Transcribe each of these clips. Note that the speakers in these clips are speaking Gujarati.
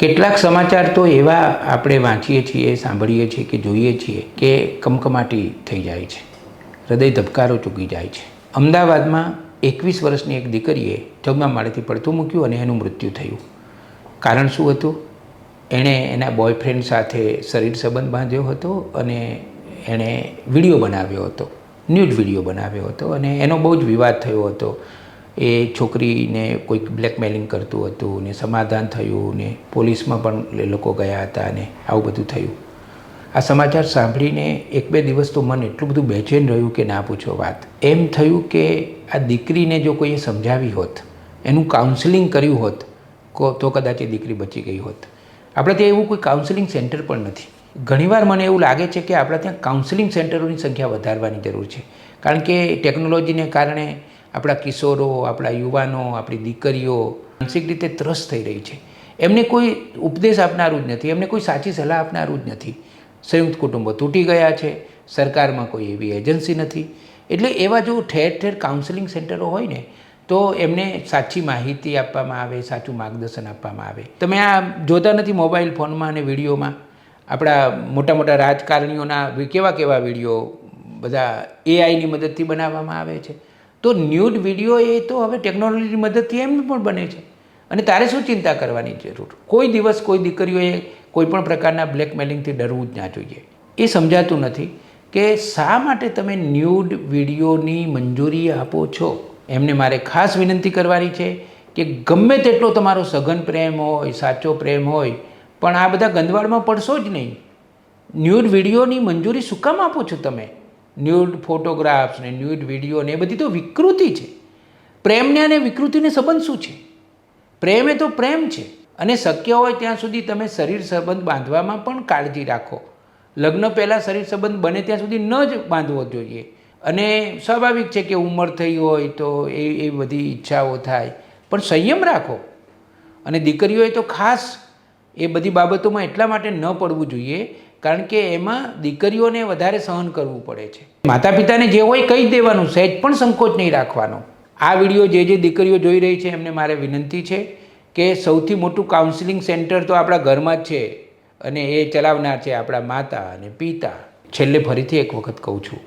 કેટલાક સમાચાર તો એવા આપણે વાંચીએ છીએ, સાંભળીએ છીએ કે જોઈએ છીએ કે કમકમાટી થઈ જાય છે, હૃદય ધબકારો ચૂકી જાય છે. અમદાવાદમાં 21 વર્ષની એક દીકરીએ 14મા માળેથી પડતું મૂક્યું અને એનું મૃત્યુ થયું. કારણ શું હતું? એણે એના બોયફ્રેન્ડ સાથે શરીર સંબંધ બાંધ્યો હતો અને એણે વિડીયો બનાવ્યો હતો, ન્યૂડ વિડીયો બનાવ્યો હતો અને એનો બહુ જ વિવાદ થયો હતો. એ છોકરીને કોઈક બ્લેકમેલિંગ કરતું હતું ને સમાધાન થયું ને પોલીસમાં પણ એ લોકો ગયા હતા અને આવું બધું થયું. આ સમાચાર સાંભળીને 1-2 દિવસ તો મન એટલું બધું બેચેન રહ્યું કે ના પૂછો વાત. એમ થયું કે આ દીકરીને જો કોઈએ સમજાવી હોત, એનું કાઉન્સેલિંગ કર્યું હોત તો કદાચ એ દીકરી બચી ગઈ હોત. આપણે ત્યાં એવું કોઈ કાઉન્સેલિંગ સેન્ટર પણ નથી. ઘણીવાર મને એવું લાગે છે કે આપણે ત્યાં કાઉન્સેલિંગ સેન્ટરોની સંખ્યા વધારવાની જરૂર છે, કારણ કે ટેકનોલોજીને કારણે આપણા કિશોરો, આપણા યુવાનો, આપણી દીકરીઓ માનસિક રીતે ત્રસ્ત થઈ રહી છે. એમને કોઈ ઉપદેશ આપનારું જ નથી, એમને કોઈ સાચી સલાહ આપનારું જ નથી. સંયુક્ત કુટુંબો તૂટી ગયા છે, સરકારમાં કોઈ એવી એજન્સી નથી. એટલે એવા જો ઠેર ઠેર કાઉન્સેલિંગ સેન્ટરો હોય ને તો એમને સાચી માહિતી આપવામાં આવે, સાચું માર્ગદર્શન આપવામાં આવે. તમે આ જોતા નથી મોબાઈલ ફોનમાં અને વિડીયોમાં આપણા મોટા મોટા રાજકારણીઓના કેવા કેવા વિડીયો બધા એઆઈની મદદથી બનાવવામાં આવે છે. તો ન્યૂડ વિડીયો એ તો હવે ટેકનોલોજીની મદદથી એમ પણ બને છે અને તારે શું ચિંતા કરવાની જરૂર? કોઈ દિવસ કોઈ દીકરીઓએ કોઈ પણ પ્રકારના બ્લેકમેલિંગથી ડરવું જ ના જોઈએ. એ સમજાતું નથી કે શા માટે તમે ન્યૂડ વિડીયોની મંજૂરી આપો છો. એમને મારે ખાસ વિનંતી કરવાની છે કે ગમે તેટલો તમારો સઘન પ્રેમ હોય, સાચો પ્રેમ હોય, પણ આ બધા ગંદવાડમાં પડશો જ નહીં. ન્યૂડ વિડીયોની મંજૂરી શું કામ આપો છો તમે? ન્યૂડ ફોટોગ્રાફ્સ ને ન્યૂડ વિડીયો ને એ બધી તો વિકૃતિ છે. પ્રેમને અને વિકૃતિને સંબંધ શું છે? પ્રેમ એ તો પ્રેમ છે. અને શક્ય હોય ત્યાં સુધી તમે શરીર સંબંધ બાંધવામાં પણ કાળજી રાખો. લગ્ન પહેલાં શરીર સંબંધ બને ત્યાં સુધી ન જ બાંધવો જોઈએ. અને સ્વાભાવિક છે કે ઉંમર થઈ હોય તો એ બધી ઈચ્છાઓ થાય, પણ સંયમ રાખો. અને દીકરીઓએ તો ખાસ એ બધી બાબતોમાં એટલા માટે ન પડવું જોઈએ કારણ કે એમાં દીકરીઓને વધારે સહન કરવું પડે છે. માતા પિતાને જે હોય કહી દેવાનું, સહેજ પણ સંકોચ નહીં રાખવાનો. આ વિડીયો જે દીકરીઓ જોઈ રહી છે એમને મારે વિનંતી છે કે સૌથી મોટું કાઉન્સેલિંગ સેન્ટર તો આપણા ઘરમાં જ છે અને એ ચલાવનાર છે આપણા માતા અને પિતા. છેલ્લે ફરીથી એક વખત કહું છું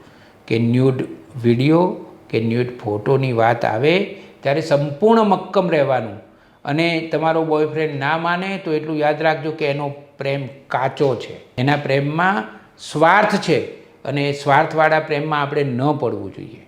કે ન્યૂડ વિડીયો કે ન્યૂડ ફોટોની વાત આવે ત્યારે સંપૂર્ણ મક્કમ રહેવાનું. અને તમારો બોયફ્રેન્ડ ના માને તો એટલું યાદ રાખજો કે એનો પ્રેમ કાચો છે, એના પ્રેમમાં સ્વાર્થ છે અને સ્વાર્થવાળા પ્રેમમાં આપણે ન પડવું જોઈએ.